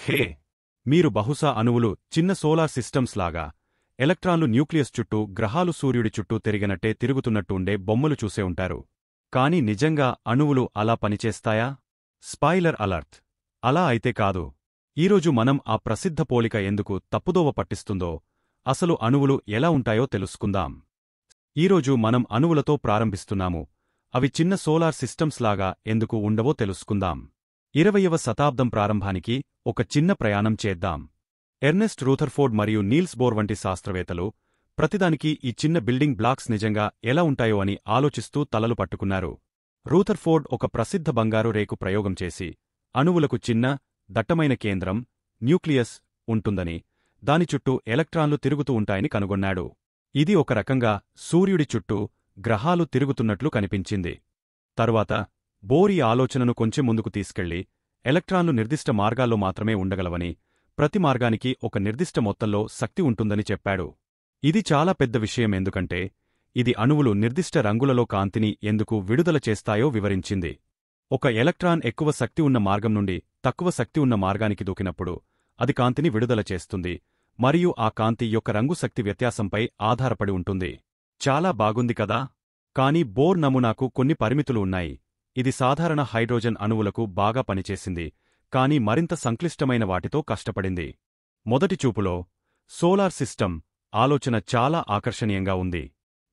హే, మీరు బహుశా అణువులు చిన్న సోలార్ సిస్టమ్స్ లాగా ఎలక్ట్రాన్లు న్యూక్లియస్ చుట్టూ, గ్రహాలు సూర్యుడి చుట్టూ తిరిగినట్టే తిరుగుతున్నట్టు ఉండే బొమ్మలు చూసే ఉంటారు. కాని నిజంగా అణువులు అలా పనిచేస్తాయా? Spoiler alert! అలా అయితే కాదు. ఈరోజు మనం ఆ ప్రసిద్ధ పోలిక ఎందుకు తప్పుదోవ పట్టిస్తుందో, అసలు అణువులు ఎలా ఉంటాయో తెలుసుకుందాం. ఈరోజు మనం అణువులతో ప్రారంభిస్తున్నాము. అవి చిన్న సోలార్ సిస్టమ్స్ లాగా ఎందుకు ఉండవో తెలుసుకుందాం. 20వ శతాబ్దం ప్రారంభానికి ఒక చిన్న ప్రయాణం చేద్దాం. ఎర్నెస్ట్ రూథర్ఫోర్డ్ మరియు నీల్స్ బోర్ వంటి శాస్త్రవేత్తలు ప్రతిదానికి ఈ చిన్న బిల్డింగ్ బ్లాక్స్ నిజంగా ఎలా ఉంటాయో అని ఆలోచిస్తూ తలలు పట్టుకున్నారు. రూథర్ఫోర్డ్ ఒక ప్రసిద్ధ బంగారు రేకు ప్రయోగం చేసి, అణువులకు చిన్న, దట్టమైన కేంద్రం, న్యూక్లియస్ ఉంటుందని, దాని చుట్టూ ఎలక్ట్రాన్లు తిరుగుతూ ఉంటాయని కనుగొన్నాడు. ఇది ఒక రకంగా సూర్యుడి చుట్టూ గ్రహాలు తిరుగుతున్నట్లు కనిపించింది. తరువాత బోర్ ఈ ఆలోచనను కొంచెం ముందుకు తీసుకెళ్లి, ఎలక్ట్రాన్లు నిర్దిష్ట మార్గాల్లో మాత్రమే ఉండగలవని, ప్రతి మార్గానికి ఒక నిర్దిష్ట మొత్తంలో శక్తి ఉంటుందని చెప్పాడు. ఇది చాలా పెద్ద విషయం, ఎందుకంటే ఇది అణువులు నిర్దిష్ట రంగులలో కాంతిని ఎందుకు విడుదల చేస్తాయో వివరించింది. ఒక ఎలక్ట్రాన్ ఎక్కువ శక్తి ఉన్న మార్గం నుండి తక్కువ శక్తి ఉన్న మార్గానికి దూకినప్పుడు అది కాంతిని విడుదల చేస్తుంది, మరియు ఆ కాంతి యొక్క రంగు శక్తి వ్యత్యాసంపై ఆధారపడి ఉంటుంది. చాలా బాగుంది కదా? కానీ బోర్ నమూనాకు కొన్ని పరిమితులు ఉన్నాయి. ఇది సాధారణ హైడ్రోజన్ అణువులకు బాగా పనిచేసింది, కానీ మరింత సంక్లిష్టమైన వాటితో కష్టపడింది. మొదటి చూపులో సోలార్ సిస్టమ్ ఆలోచన చాలా ఆకర్షణీయంగా ఉంది.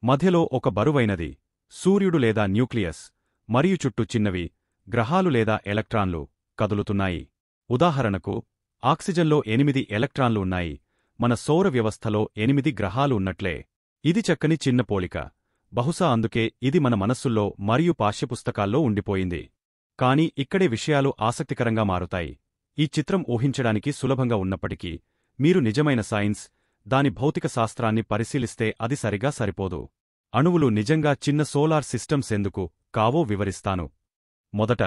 మధ్యలో ఒక బరువైనది, సూర్యుడు లేదా న్యూక్లియస్, మరియు చుట్టూ చిన్నవి, గ్రహాలు లేదా ఎలక్ట్రాన్లు కదులుతున్నాయి. ఉదాహరణకు, ఆక్సిజన్లో 8 ఎలక్ట్రాన్లు ఉన్నాయి, మన సౌర వ్యవస్థలో 8 గ్రహాలు ఉన్నట్లే. ఇది చక్కని చిన్న పోలిక. బహుశా అందుకే ఇది మన మనస్సుల్లో మరియు పాఠ్యపుస్తకాల్లో ఉండిపోయింది. కాని ఇక్కడే విషయాలు ఆసక్తికరంగా మారుతాయి. ఈ చిత్రం ఊహించడానికి సులభంగా ఉన్నప్పటికీ, మీరు నిజమైన సైన్స్, దాని భౌతిక శాస్త్రాన్ని పరిశీలిస్తే అది సరిగా సరిపోదు. అణువులు నిజంగా చిన్న సోలార్ సిస్టమ్స్ ఎందుకు కావో వివరిస్తాను. మొదట,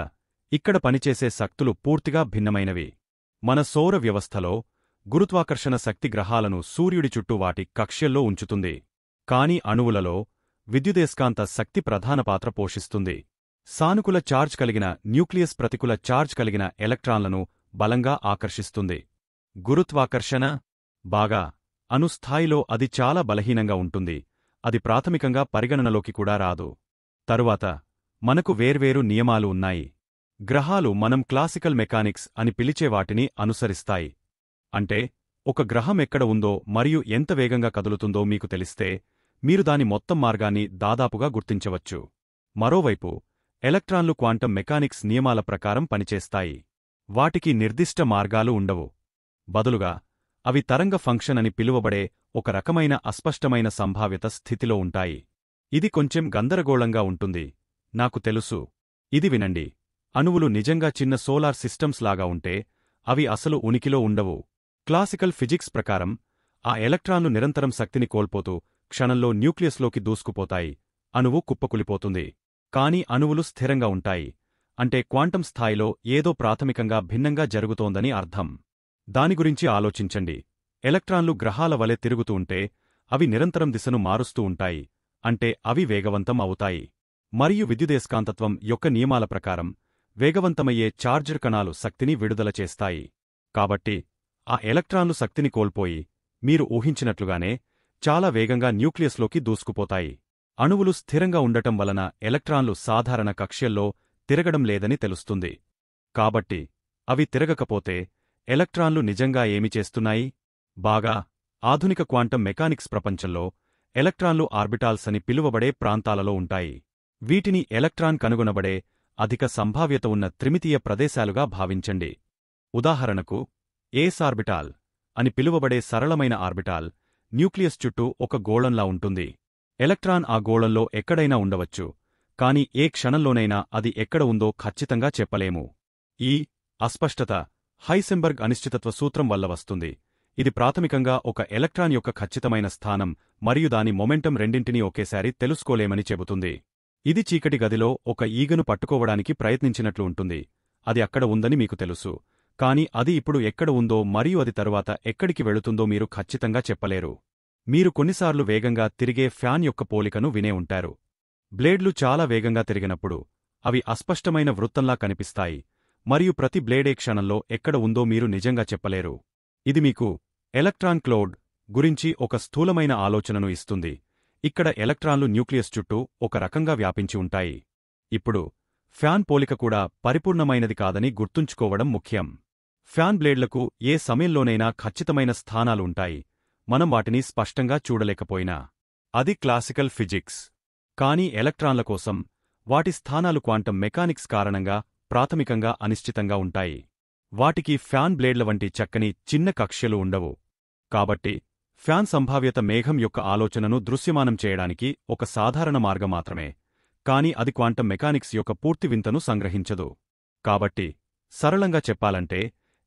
ఇక్కడ పనిచేసే శక్తులు పూర్తిగా భిన్నమైనవి. మన సౌర వ్యవస్థలో గురుత్వాకర్షణ శక్తి గ్రహాలను సూర్యుడి చుట్టూ వాటి కక్ష్యల్లో ఉంచుతుంది. కాని అణువులలో విద్యుదయస్కాంత శక్తి ప్రధాన పాత్ర పోషిస్తుంది. సానుకూల ఛార్జ్ కలిగిన న్యూక్లియస్ ప్రతికూల ఛార్జ్ కలిగిన ఎలక్ట్రాన్లను బలంగా ఆకర్షిస్తుంది. గురుత్వాకర్షణ బాగా అణు స్థాయిలో అది చాలా బలహీనంగా ఉంటుంది, అది ప్రాథమికంగా పరిగణనలోకి కూడా రాదు. తరువాత మనకు వేర్వేరు నియమాలు ఉన్నాయి. గ్రహాలు మనం క్లాసికల్ మెకానిక్స్ అని పిలిచే వాటిని అనుసరిస్తాయి. అంటే, ఒక గ్రహం ఎక్కడ ఉందో మరియు ఎంత వేగంగా కదులుతుందో మీకు తెలిస్తే, మీరు దాని మొత్తం మార్గాన్ని దాదాపుగా గుర్తించవచ్చు. మరోవైపు, ఎలక్ట్రాన్లు క్వాంటం మెకానిక్స్ నియమాల ప్రకారం పనిచేస్తాయి. వాటికి నిర్దిష్ట మార్గాలు ఉండవు. బదులుగా, అవి తరంగ ఫంక్షన్ అని పిలువబడే ఒక రకమైన అస్పష్టమైన సంభావ్యత స్థితిలో ఉంటాయి. ఇది కొంచెం గందరగోళంగా ఉంటుంది, నాకు తెలుసు. ఇది వినండి. అణువులు నిజంగా చిన్న సోలార్ సిస్టమ్స్ లాగా ఉంటే, అవి అసలు ఉనికిలో ఉండవు. క్లాసికల్ ఫిజిక్స్ ప్రకారం, ఆ ఎలక్ట్రాన్లు నిరంతరం శక్తిని కోల్పోతూ క్షణంలో న్యూక్లియస్లోకి దూసుకుపోతాయి, అణువు కుప్పకులిపోతుంది. కాని అణువులు స్థిరంగా ఉంటాయి. అంటే క్వాంటం స్థాయిలో ఏదో ప్రాథమికంగా భిన్నంగా జరుగుతోందని అర్థం. దాని గురించి ఆలోచించండి. ఎలక్ట్రాన్లు గ్రహాల వలె తిరుగుతూ ఉంటే, అవి నిరంతరం దిశను మారుస్తూ ఉంటాయి, అంటే అవి వేగవంతం అవుతాయి. మరియు విద్యుదయస్కాంతత్వం యొక్క నియమాల ప్రకారం, వేగవంతమయ్యే ఛార్జ్డ్ కణాలు శక్తిని విడుదల చేస్తాయి. కాబట్టి, ఆ ఎలక్ట్రాన్లు శక్తిని కోల్పోయి, మీరు ఊహించినట్లుగానే, చాలా వేగంగా న్యూక్లియస్లోకి దూసుకుపోతాయి. అణువులు స్థిరంగా ఉండటం వలన ఎలక్ట్రాన్లు సాధారణ కక్ష్యల్లో తిరగడం లేదని తెలుస్తుంది. కాబట్టి, అవి తిరగకపోతే, ఎలక్ట్రాన్లు నిజంగా ఏమి చేస్తున్నాయి? బాగా ఆధునిక క్వాంటం మెకానిక్స్ ప్రపంచంలో, ఎలక్ట్రాన్లు ఆర్బిటాల్స్ అని పిలువబడే ప్రాంతాలలో ఉంటాయి. వీటిని ఎలక్ట్రాన్ కనుగొనబడే అధిక సంభావ్యత ఉన్న త్రిమితీయ ప్రదేశాలుగా భావించండి. ఉదాహరణకు, ఏస్ ఆర్బిటాల్ అని పిలువబడే సరళమైన ఆర్బిటాల్, న్యూక్లియస్ చుట్టూ ఒక గోళంలా ఉంటుంది. ఎలక్ట్రాన్ ఆ గోళంలో ఎక్కడైనా ఉండవచ్చు, కాని ఏ క్షణంలోనైనా అది ఎక్కడ ఉందో ఖచ్చితంగా చెప్పలేము. ఈ అస్పష్టత హైసెన్బర్గ్ అనిశ్చితత్వ సూత్రం వల్ల వస్తుంది. ఇది ప్రాథమికంగా ఒక ఎలక్ట్రాన్ యొక్క ఖచ్చితమైన స్థానం మరియు దాని మొమెంటం రెండింటినీ ఒకేసారి తెలుసుకోలేమని చెబుతుంది. ఇది చీకటి గదిలో ఒక ఈగను పట్టుకోవడానికి ప్రయత్నించినట్లు ఉంటుంది. అది అక్కడ ఉందని మీకు తెలుసు, కాని అది ఇప్పుడు ఎక్కడ ఉందో మరియు అది తరువాత ఎక్కడికి వెళుతుందో మీరు ఖచ్చితంగా చెప్పలేరు. మీరు కొన్నిసార్లు వేగంగా తిరిగే ఫ్యాన్ యొక్క పోలికను వినే ఉంటారు. బ్లేడ్లు చాలా వేగంగా తిరిగినప్పుడు, అవి అస్పష్టమైన వృత్తంలా కనిపిస్తాయి, మరియు ప్రతి బ్లేడే క్షణంలో ఎక్కడ ఉందో మీరు నిజంగా చెప్పలేరు. ఇది మీకు ఎలక్ట్రాన్ క్లౌడ్ గురించి ఒక స్థూలమైన ఆలోచనను ఇస్తుంది. ఇక్కడ ఎలక్ట్రాన్లు న్యూక్లియస్ చుట్టూ ఒక రకంగా వ్యాపించి ఉంటాయి. ఇప్పుడు ఫ్యాన్ పోలిక కూడా పరిపూర్ణమైనది కాదని గుర్తుంచుకోవడం ముఖ్యం. ఫ్యాన్ బ్లేడ్లకు ఏ సమయంలోనైనా ఖచ్చితమైన స్థానాలు ఉంటాయి, మనం వాటిని స్పష్టంగా చూడలేకపోయినా. అది క్లాసికల్ ఫిజిక్స్. కానీ ఎలక్ట్రాన్ల కోసం వాటి స్థానాలు క్వాంటం మెకానిక్స్ కారణంగా ప్రాథమికంగా అనిశ్చితంగా ఉంటాయి. వాటికి ఫ్యాన్ బ్లేడ్ల వంటి చక్కని చిన్న కక్ష్యలు ఉండవు. కాబట్టి ఫ్యాన్ సంభావ్యత మేఘం యొక్క ఆలోచనను దృశ్యమానం చేయడానికి ఒక సాధారణ మార్గం మాత్రమే, కాని అది క్వాంటం మెకానిక్స్ యొక్క పూర్తి వింతను సంగ్రహించదు. కాబట్టి సరళంగా చెప్పాలంటే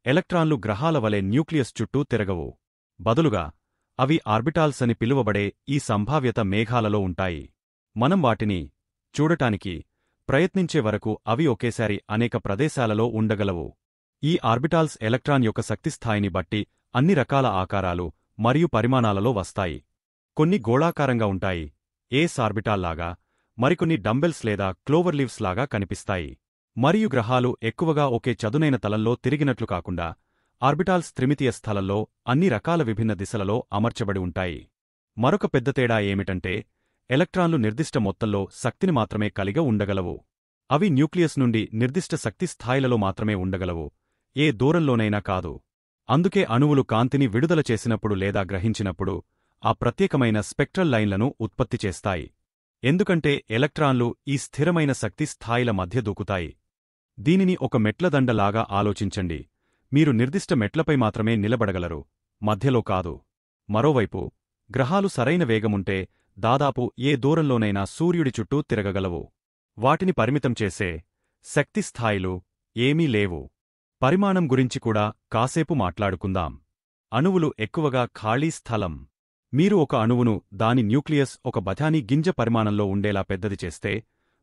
ఎలక్ట్రాన్లు గ్రహాల వలె న్యూక్లియస్ చుట్టూ తిరగవు. బదులుగా అవి ఆర్బిటాల్స్ అని పిలువబడే ఈ సంభావ్యత మేఘాలలో ఉంటాయి. మనం వాటిని చూడటానికి ప్రయత్నించే వరకు అవి ఒకేసారి అనేక ప్రదేశాలలో ఉండగలవు. ఈ ఆర్బిటాల్స్ ఎలక్ట్రాన్ యొక్క శక్తిస్థాయిని బట్టి అన్ని రకాల ఆకారాలు మరియు పరిమాణాలలో వస్తాయి. కొన్ని గోళాకారంగా ఉంటాయి, ఏస్ ఆర్బిటాల్లాగా, మరికొన్ని డంబెల్స్ లేదా క్లోవర్లీవ్స్ లాగా కనిపిస్తాయి. మరియు గ్రహాలు ఎక్కువగా ఒకే చదునైన తలంలో తిరిగినట్లు కాకుండా ఆర్బిటాల్స్ త్రిమితీయ స్థలంలో అన్ని రకాల విభిన్న దిశలలో అమర్చబడి ఉంటాయి. మరొక పెద్ద తేడా ఏమిటంటే ఎలక్ట్రాన్లు నిర్దిష్ట మొత్తంలో శక్తిని మాత్రమే కలిగి ఉండగలవు. అవి న్యూక్లియస్ నుండి నిర్దిష్ట శక్తి స్థాయిలలో మాత్రమే ఉండగలవు, ఏ దూరంలోనైనా కాదు. అందుకే అణువులు కాంతిని విడుదల చేసినప్పుడు లేదా గ్రహించినప్పుడు ఆ ప్రత్యేకమైన స్పెక్ట్రల్ లైన్లను ఉత్పత్తి చేస్తాయి. ఎందుకంటే ఎలక్ట్రాన్లు ఈ స్థిరమైన శక్తి స్థాయిల మధ్య దూకుతాయి. దీనిని ఒక మెట్లదండలాగా ఆలోచించండి. మీరు నిర్దిష్ట మెట్లపై మాత్రమే నిలబడగలరు, మధ్యలో కాదు. మరోవైపు గ్రహాలు సరైన వేగముంటే దాదాపు ఏ దూరంలోనైనా సూర్యుడి చుట్టూ తిరగగలవు. వాటిని పరిమితం చేసే శక్తి స్థాయిలు ఏమీ లేవు. పరిమాణం గురించి కూడా కాసేపు మాట్లాడుకుందాం. అణువులు ఎక్కువగా ఖాళీ స్థలం. మీరు ఒక అణువును దాని న్యూక్లియస్ ఒక బఠానీ గింజ పరిమాణంలో ఉండేలా పెద్దది చేస్తే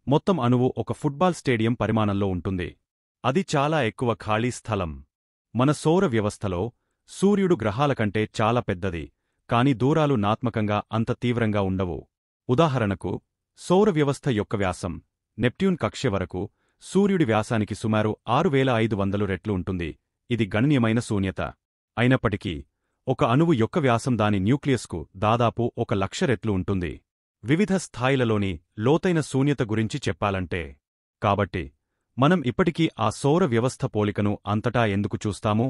మొత్తం అణువు ఒక ఫుట్బాల్ స్టేడియం పరిమాణంలో ఉంటుంది. అది చాలా ఎక్కువ ఖాళీ స్థలం. మన సౌర వ్యవస్థలో సూర్యుడు గ్రహాల కంటే చాలా పెద్దది, కాని దూరాలు నాత్మకంగా అంత తీవ్రంగా ఉండవు. ఉదాహరణకు సౌర వ్యవస్థ యొక్క వ్యాసం నెప్ట్యూన్ కక్ష్య వరకు సూర్యుడి వ్యాసానికి సుమారు 6500 రెట్లు ఉంటుంది. ఇది గణనీయమైన శూన్యత. అయినప్పటికీ ఒక అణువు యొక్క వ్యాసం దాని న్యూక్లియస్కు దాదాపు 1,00,000 రెట్లు ఉంటుంది. వివిధ స్థాయిలలోని లోతైన శూన్యత గురించి చెప్పాలంటే. కాబట్టి మనం ఇప్పటికీ ఆ సౌర వ్యవస్థ పోలికను అంతటా ఎందుకు చూస్తాము?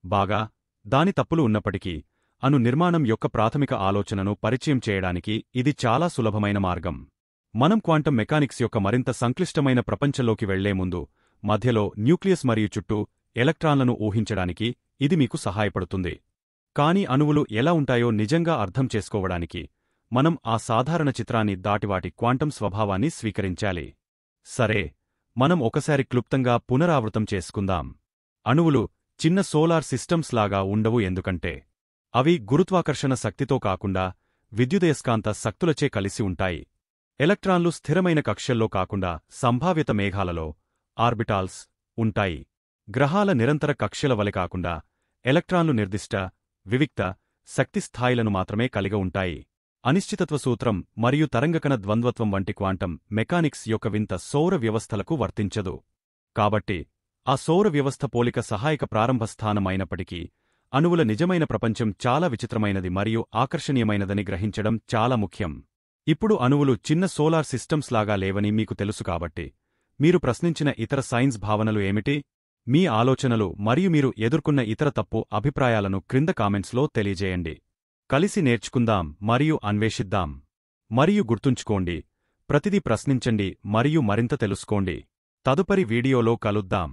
బాగా దాని తప్పులు ఉన్నప్పటికీ అణు నిర్మాణం యొక్క ప్రాథమిక ఆలోచనను పరిచయం చేయడానికి ఇది చాలా సులభమైన మార్గం. మనం క్వాంటం మెకానిక్స్ యొక్క మరింత సంక్లిష్టమైన ప్రపంచంలోకి వెళ్లే ముందు మధ్యలో న్యూక్లియస్ మరియు చుట్టూ ఎలక్ట్రాన్లను ఊహించడానికి ఇది మీకు సహాయపడుతుంది. కాని అణువులు ఎలా ఉంటాయో నిజంగా అర్థం చేసుకోవడానికి మనం ఆ సాధారణ చిత్రాన్ని దాటి వాటి క్వాంటం స్వభావాన్ని స్వీకరించాలి. సరే, మనం ఒకసారి క్లుప్తంగా పునరావృతం చేసుకుందాం. అణువులు చిన్న సోలార్ సిస్టమ్స్ లాగా ఉండవు, ఎందుకంటే అవి గురుత్వాకర్షణ శక్తితో కాకుండా విద్యుదయస్కాంత శక్తులచే కలిసి ఉంటాయి. ఎలక్ట్రాన్లు స్థిరమైన కక్ష్యల్లో కాకుండా సంభావ్యత మేఘాలలో ఆర్బిటాల్స్ ఉంటాయి. గ్రహాల నిరంతర కక్ష్యల వలె కాకుండా ఎలక్ట్రాన్లు నిర్దిష్ట వివిక్త శక్తి స్థాయిలను మాత్రమే కలిగి ఉంటాయి. అనిశ్చితత్వ సూత్రం మరియు తరంగకణ ద్వంద్వత్వం వంటి క్వాంటం మెకానిక్స్ యొక్క వింత సౌర వ్యవస్థలకు వర్తించదు. కాబట్టి ఆ సౌర వ్యవస్థ పోలిక సహాయక ప్రారంభ స్థానం అయినప్పటికీ అణువుల నిజమైన ప్రపంచం చాలా విచిత్రమైనది మరియు ఆకర్షణీయమైనదని గ్రహించడం చాలా ముఖ్యం. ఇప్పుడు అణువులు చిన్న సోలార్ సిస్టమ్స్ లాగా లేవని మీకు తెలుసు కాబట్టి మీరు ప్రశ్నించిన ఇతర సైన్స్ భావనలు ఏమిటి? మీ ఆలోచనలు మరియు మీరు ఎదుర్కొన్న ఇతర తప్పు అభిప్రాయాలను క్రింద కామెంట్స్లో తెలియజేయండి. కలిసి నేర్చుకుందాం మరియు అన్వేషిద్దాం. మరియు గుర్తుంచుకోండి, ప్రతిదీ ప్రశ్నించండి మరియు మరింత తెలుసుకోండి. తదుపరి వీడియోలో కలుద్దాం.